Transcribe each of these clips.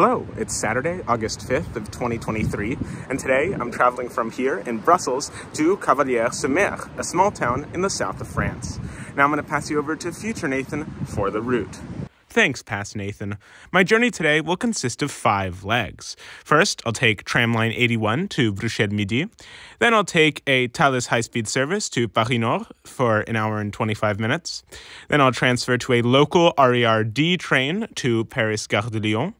Hello, it's Saturday, August 5th of 2023, and today I'm traveling from here in Brussels to Cavalaire-sur-Mer, a small town in the south of France. Now I'm going to pass you over to future Nathan for the route. Thanks, past Nathan. My journey today will consist of 5 legs. First, I'll take Tram Line 81 to Bruxelles Midi. Then I'll take a Thalys high-speed service to Paris Nord for an hour and 25 minutes. Then I'll transfer to a local RER-D train to Paris Gare de Lyon.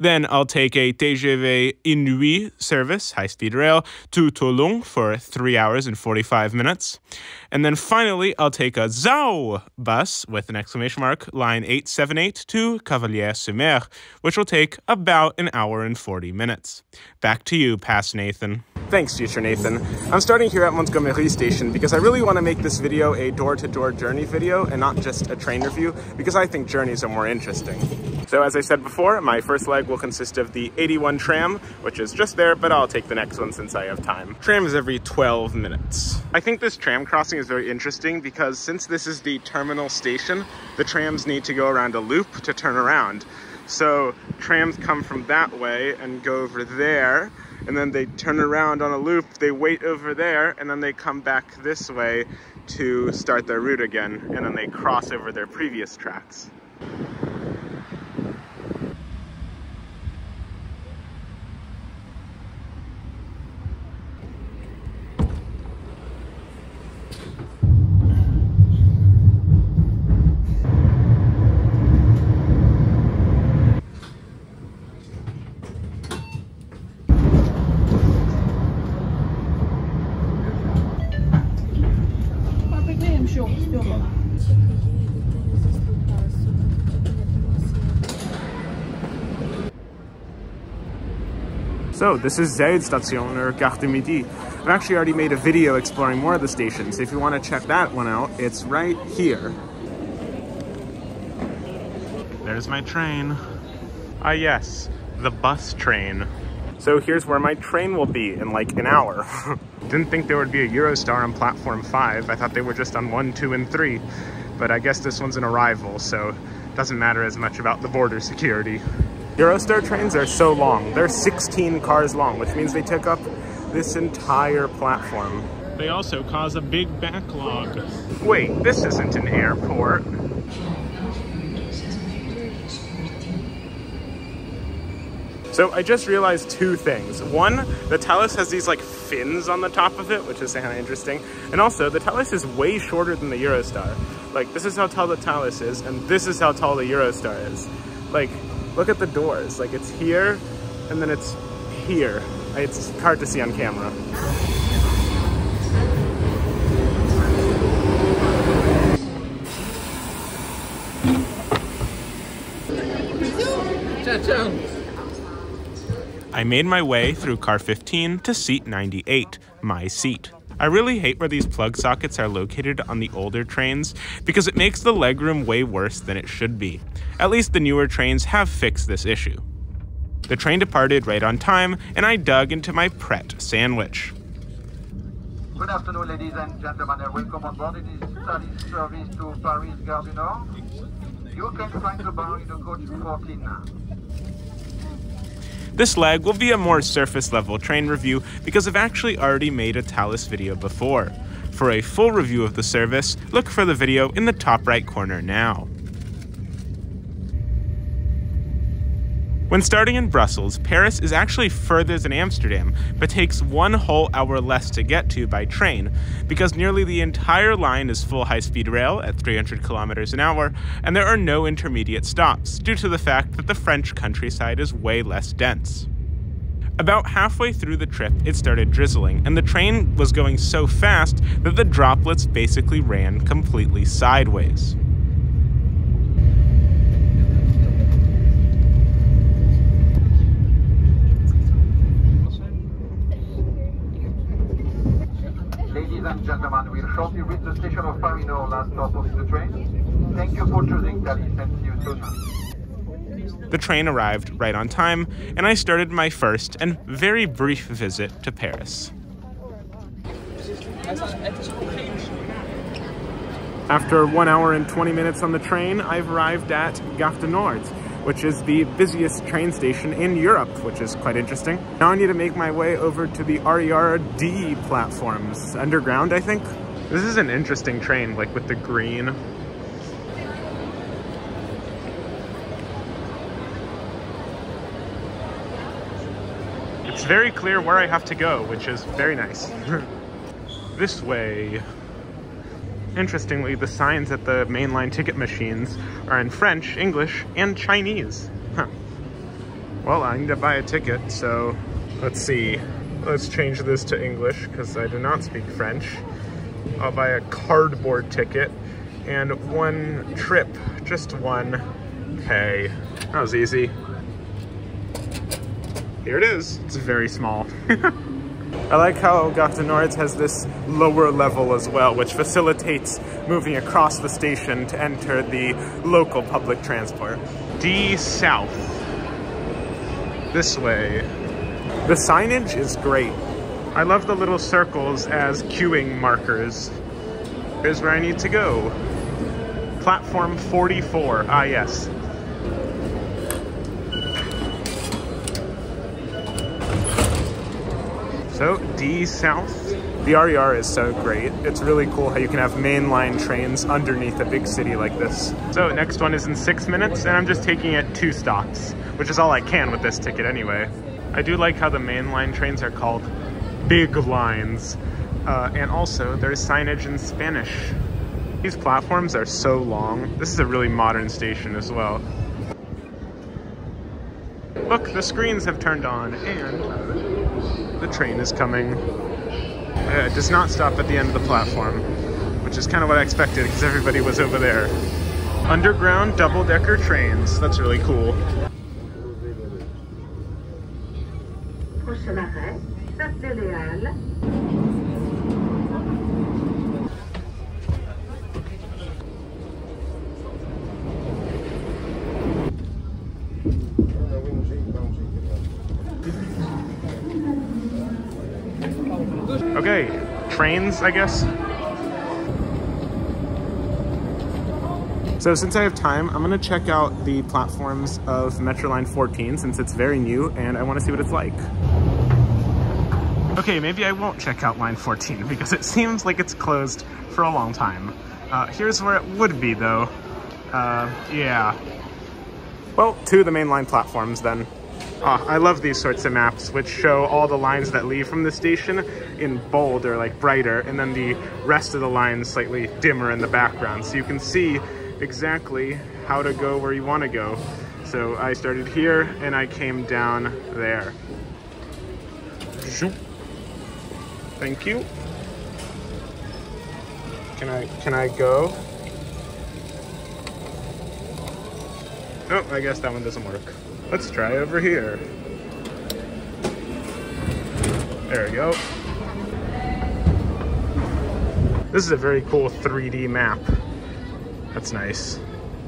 Then I'll take a TGV inOui service, high-speed rail, to Toulon for 3 hours and 45 minutes. And then finally, I'll take a ZAO bus with an exclamation mark, line 878 to Cavalaire-sur-Mer, which will take about an hour and 40 minutes. Back to you, past Nathan. Thanks, future Nathan. I'm starting here at Montgomery Station because I really want to make this video a door-to-door journey video and not just a train review because I think journeys are more interesting. So as I said before, my first leg will consist of the 81 tram, which is just there, but I'll take the next one since I have time. Tram is every 12 minutes. I think this tram crossing is very interesting because since this is the terminal station, the trams need to go around a loop to turn around. So trams come from that way and go over there, and then they turn around on a loop, they wait over there, and then they come back this way to start their route again, and then they cross over their previous tracks. So this is Zuidstation, or Gare du Midi. I've actually already made a video exploring more of the stations. If you want to check that one out, it's right here. There's my train. Ah yes, the bus train. So here's where my train will be in like an hour. Didn't think there would be a Eurostar on platform 5. I thought they were just on 1, 2, and 3. But I guess this one's an arrival, so it doesn't matter as much about the border security. Eurostar trains are so long. They're 16 cars long, which means they took up this entire platform. They also cause a big backlog. Wait, this isn't an airport. So I just realized 2 things. One, the Thalys has these like fins on the top of it, which is kind of interesting. And also, the Thalys is way shorter than the Eurostar. Like, this is how tall the Thalys is, and this is how tall the Eurostar is. Like, look at the doors. Like, it's here, and then it's here. It's hard to see on camera. I made my way through car 15 to seat 98, my seat. I really hate where these plug sockets are located on the older trains because it makes the legroom way worse than it should be. At least the newer trains have fixed this issue. The train departed right on time, and I dug into my Pret sandwich. Good afternoon, ladies and gentlemen, and welcome on board. It is Thalys service to Paris Gare du Nord. You can find the bar in the coach 14 now. This leg will be a more surface-level train review because I've actually already made a Thalys video before. For a full review of the service, look for the video in the top right corner now. When starting in Brussels, Paris is actually further than Amsterdam, but takes 1 whole hour less to get to by train, because nearly the entire line is full high-speed rail at 300 kilometers an hour, and there are no intermediate stops, due to the fact that the French countryside is way less dense. About halfway through the trip, it started drizzling, and the train was going so fast that the droplets basically ran completely sideways. Ladies and gentlemen, we'll shortly reach the station of Paris Nord, last stop of the train. Thank you for choosing Thalys, and see you soon. The train arrived right on time, and I started my first and very brief visit to Paris. After 1 hour and 20 minutes on the train, I've arrived at Gare du Nord. which is the busiest train station in Europe, which is quite interesting. Now I need to make my way over to the RER-D platforms. Underground, I think? This is an interesting train, like with the green. It's very clear where I have to go, which is very nice. This way. Interestingly, the signs at the mainline ticket machines are in French, English, and Chinese. Huh. Well, I need to buy a ticket, so let's see. Let's change this to English, because I do not speak French. I'll buy a cardboard ticket, and one trip, just one. Okay, that was easy. Here it is. It's very small. I like how Gare du Nord has this lower level as well, which facilitates moving across the station to enter the local public transport. D South. This way. The signage is great. I love the little circles as queuing markers. Here's where I need to go. Platform 44. Ah, yes. So, D South. The RER is so great. It's really cool how you can have mainline trains underneath a big city like this. So, next one is in 6 minutes, and I'm just taking it 2 stops, which is all I can with this ticket anyway. I do like how the mainline trains are called big lines, and also there's signage in Spanish. These platforms are so long. This is a really modern station as well. Look, the screens have turned on, and the train is coming. It does not stop at the end of the platform, which is kind of what I expected because everybody was over there. Underground double-decker trains. That's really cool. Okay, trains, I guess. So since I have time, I'm gonna check out the platforms of Metro Line 14 since it's very new and I wanna see what it's like. Okay, maybe I won't check out line 14 because it seems like it's closed for a long time. Here's where it would be though. Yeah. Well, 2 of the main line platforms then. I love these sorts of maps which show all the lines that leave from the station in bold or like brighter, and then the rest of the lines slightly dimmer in the background. So you can see exactly how to go where you want to go. So I started here and I came down there. Thank you. Can I go? Oh, I guess that one doesn't work. Let's try over here. There we go. This is a very cool 3D map. That's nice.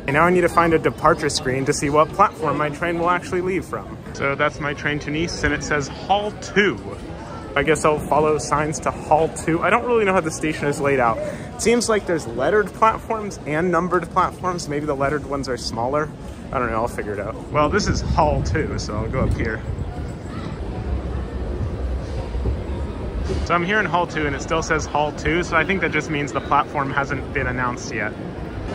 And now I need to find a departure screen to see what platform my train will actually leave from. So that's my train to Nice, and it says Hall 2. I guess I'll follow signs to Hall 2. I don't really know how the station is laid out. It seems like there's lettered platforms and numbered platforms. Maybe the lettered ones are smaller. I don't know, I'll figure it out. Well, this is Hall 2, so I'll go up here. So I'm here in Hall 2 and it still says Hall 2, so I think that just means the platform hasn't been announced yet.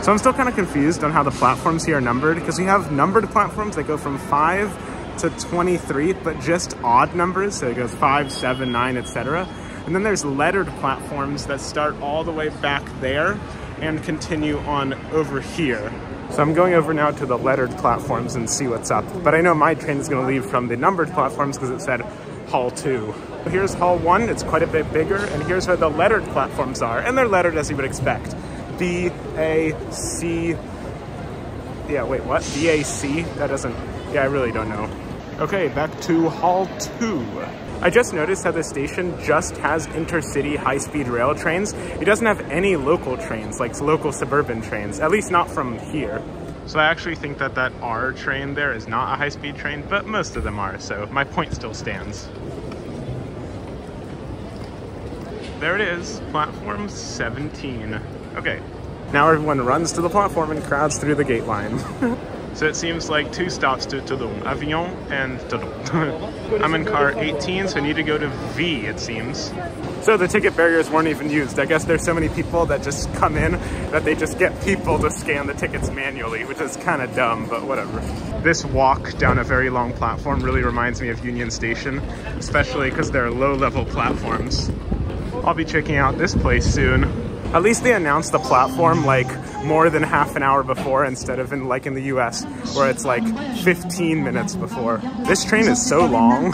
So I'm still kind of confused on how the platforms here are numbered, because we have numbered platforms that go from 5 to 23, but just odd numbers, so it goes 5, 7, 9, etc. And then there's lettered platforms that start all the way back there and continue on over here. So I'm going over now to the lettered platforms and see what's up. But I know my train is going to leave from the numbered platforms because it said Hall 2. Here's Hall 1, it's quite a bit bigger, and here's where the lettered platforms are. And they're lettered as you would expect. B, A, C, yeah, wait, what? B, A, C? That doesn't, yeah, I really don't know. Okay, back to Hall 2. I just noticed how the station just has intercity high-speed rail trains. It doesn't have any local trains, like local suburban trains, at least not from here. So I actually think that that R train there is not a high-speed train, but most of them are, so my point still stands. There it is, platform 17. Okay, now everyone runs to the platform and crowds through the gate line. So it seems like 2 stops to Toulon, Avignon and Toulon. I'm in car 18, so I need to go to V, it seems. So the ticket barriers weren't even used. I guess there's so many people that just come in that they just get people to scan the tickets manually, which is kind of dumb, but whatever. This walk down a very long platform really reminds me of Union Station, especially because they're low-level platforms. I'll be checking out this place soon. At least they announced the platform like more than half an hour before instead of in the US where it's like 15 minutes before. This train is so long.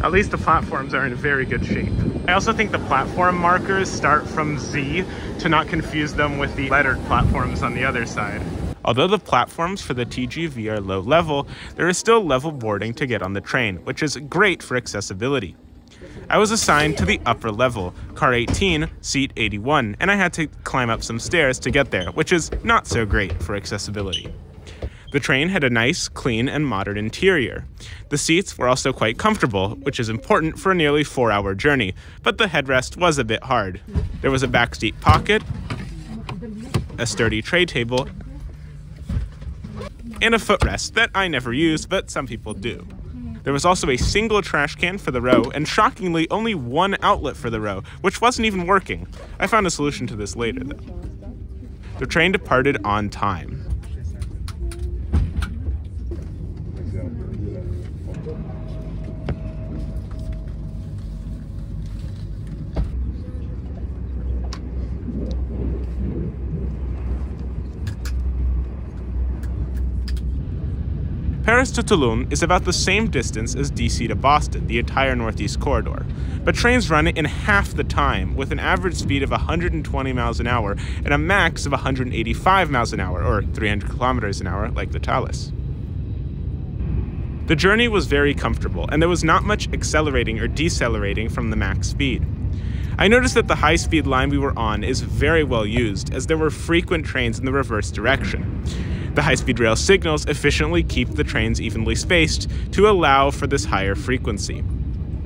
At least the platforms are in very good shape. I also think the platform markers start from Z to not confuse them with the lettered platforms on the other side. Although the platforms for the TGV are low level, there is still level boarding to get on the train, which is great for accessibility. I was assigned to the upper level, car 18, seat 81, and I had to climb up some stairs to get there, which is not so great for accessibility. The train had a nice, clean, and modern interior. The seats were also quite comfortable, which is important for a nearly 4-hour journey, but the headrest was a bit hard. There was a backseat pocket, a sturdy tray table, and a footrest that I never used, but some people do. There was also a single trash can for the row, and shockingly, only 1 outlet for the row, which wasn't even working. I found a solution to this later, though. The train departed on time. Paris to Toulon is about the same distance as DC to Boston, the entire Northeast Corridor. But trains run in half the time, with an average speed of 120 miles an hour and a max of 185 miles an hour, or 300 kilometers an hour, like the Thalys. The journey was very comfortable, and there was not much accelerating or decelerating from the max speed. I noticed that the high-speed line we were on is very well used, as there were frequent trains in the reverse direction. The high-speed rail signals efficiently keep the trains evenly spaced to allow for this higher frequency.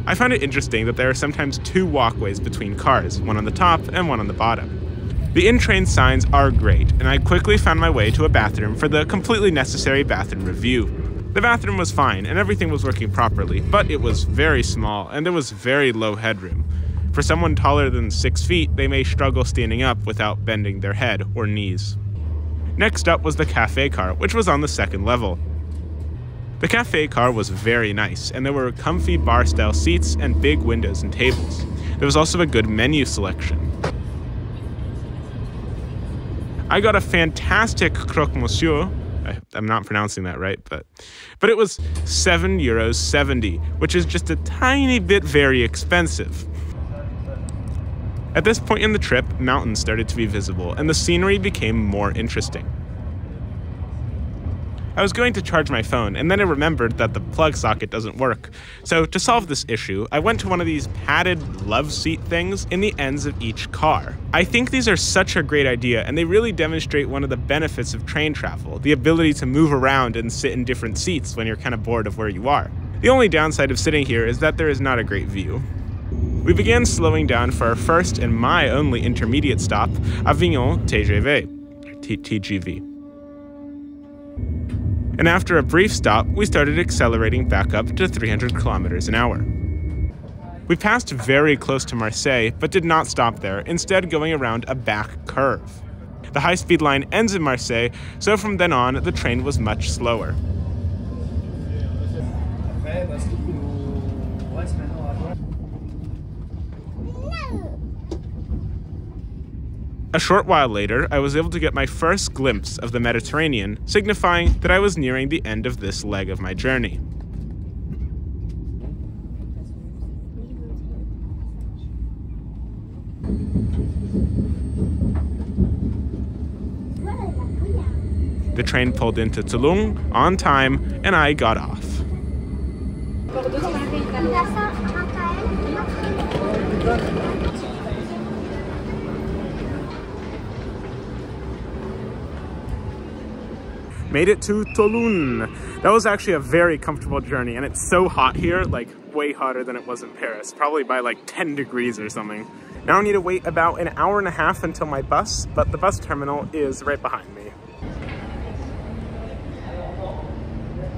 I found it interesting that there are sometimes 2 walkways between cars, one on the top and one on the bottom. The in-train signs are great, and I quickly found my way to a bathroom for the completely necessary bathroom review. The bathroom was fine, and everything was working properly, but it was very small, and there was very low headroom. For someone taller than 6 feet, they may struggle standing up without bending their head or knees. Next up was the cafe car, which was on the 2nd level. The cafe car was very nice, and there were comfy bar-style seats and big windows and tables. There was also a good menu selection. I got a fantastic croque-monsieur. I'm not pronouncing that right, but it was €7.70, which is just a tiny bit very expensive. At this point in the trip, mountains started to be visible, and the scenery became more interesting. I was going to charge my phone, and then I remembered that the plug socket doesn't work. So to solve this issue, I went to one of these padded love seat things in the ends of each car. I think these are such a great idea, and they really demonstrate one of the benefits of train travel, the ability to move around and sit in different seats when you're kind of bored of where you are. The only downside of sitting here is that there is not a great view. We began slowing down for our first and my only intermediate stop, Avignon TGV. And after a brief stop, we started accelerating back up to 300 kilometers an hour. We passed very close to Marseille, but did not stop there, instead going around a back curve. The high-speed line ends in Marseille, so from then on, the train was much slower. A short while later, I was able to get my first glimpse of the Mediterranean, signifying that I was nearing the end of this leg of my journey. The train pulled into Toulon on time, and I got off. Made it to Toulon. That was actually a very comfortable journey, and it's so hot here, like way hotter than it was in Paris, probably by like 10 degrees or something. Now I need to wait about an hour and a half until my bus, but the bus terminal is right behind me.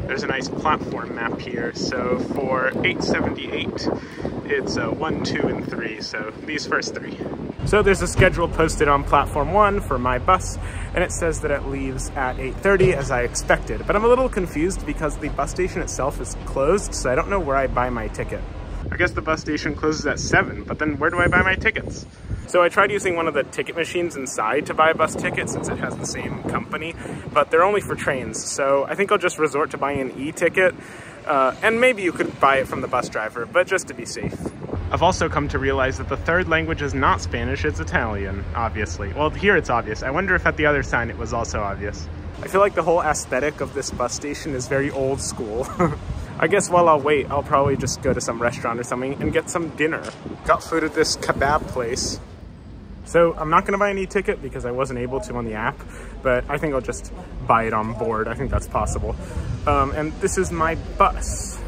There's a nice platform map here. So for 878, it's 1, 2, and 3. So these first 3. So there's a schedule posted on platform 1 for my bus, and it says that it leaves at 8:30 as I expected. But I'm a little confused because the bus station itself is closed, so I don't know where I buy my ticket. I guess the bus station closes at 7, but then where do I buy my tickets? So I tried using one of the ticket machines inside to buy a bus ticket since it has the same company, but they're only for trains. So I think I'll just resort to buying an e-ticket, and maybe you could buy it from the bus driver, but just to be safe. I've also come to realize that the third language is not Spanish, it's Italian, obviously. Well, here it's obvious. I wonder if at the other sign it was also obvious. I feel like the whole aesthetic of this bus station is very old school. I guess while I'll wait, I'll probably just go to some restaurant or something and get some dinner. Got food at this kebab place. So I'm not gonna buy an e-ticket because I wasn't able to on the app, but I think I'll just buy it on board. I think that's possible. And this is my bus.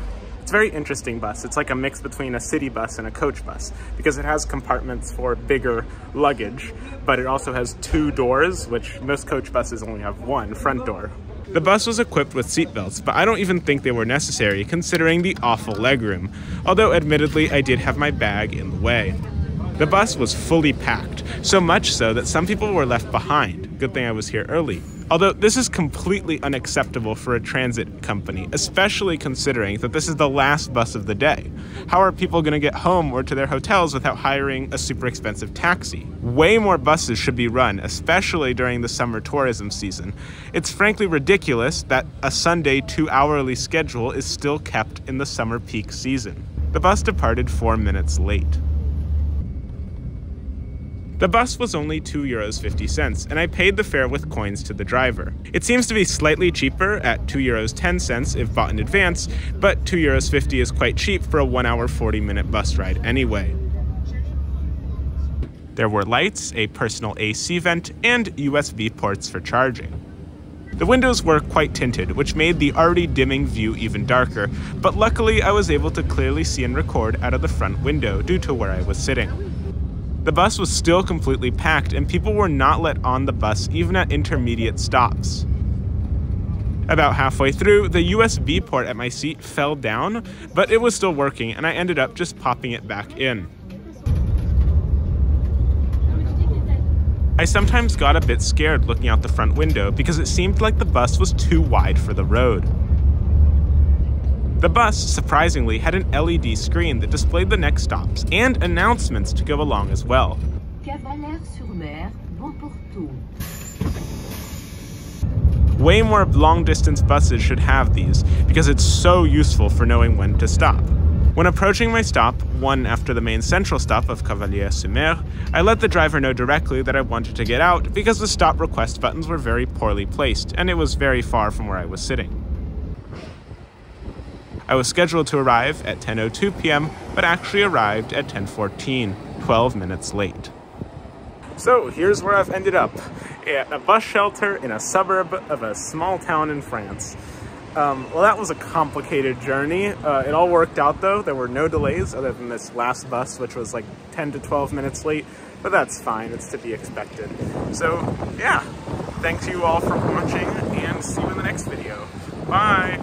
It's a very interesting bus. It's like a mix between a city bus and a coach bus because it has compartments for bigger luggage, but it also has 2 doors, which most coach buses only have 1 front door. The bus was equipped with seatbelts, but I don't even think they were necessary considering the awful legroom, although admittedly I did have my bag in the way. The bus was fully packed, so much so that some people were left behind. Good thing I was here early. Although this is completely unacceptable for a transit company, especially considering that this is the last bus of the day. How are people going to get home or to their hotels without hiring a super expensive taxi? Way more buses should be run, especially during the summer tourism season. It's frankly ridiculous that a Sunday 2-hourly schedule is still kept in the summer peak season. The bus departed 4 minutes late. The bus was only €2.50, and I paid the fare with coins to the driver. It seems to be slightly cheaper at €2.10 if bought in advance, but €2.50 is quite cheap for a 1-hour 40-minute bus ride anyway. There were lights, a personal AC vent, and USB ports for charging. The windows were quite tinted, which made the already dimming view even darker, but luckily I was able to clearly see and record out of the front window due to where I was sitting. The bus was still completely packed and people were not let on the bus even at intermediate stops. About halfway through, the USB port at my seat fell down, but it was still working and I ended up just popping it back in. I sometimes got a bit scared looking out the front window because it seemed like the bus was too wide for the road. The bus, surprisingly, had an LED screen that displayed the next stops and announcements to go along as well. Cavalaire-sur-Mer, bon pour tout. Way more long-distance buses should have these because it's so useful for knowing when to stop. When approaching my stop, one after the main central stop of Cavalaire-sur-Mer, I let the driver know directly that I wanted to get out because the stop request buttons were very poorly placed and it was very far from where I was sitting. I was scheduled to arrive at 10:02 p.m., but actually arrived at 10:14, 12 minutes late. So here's where I've ended up, at a bus shelter in a suburb of a small town in France. Well, that was a complicated journey. It all worked out though. There were no delays other than this last bus, which was like 10 to 12 minutes late, but that's fine, it's to be expected. So yeah, thanks you all for watching and see you in the next video. Bye!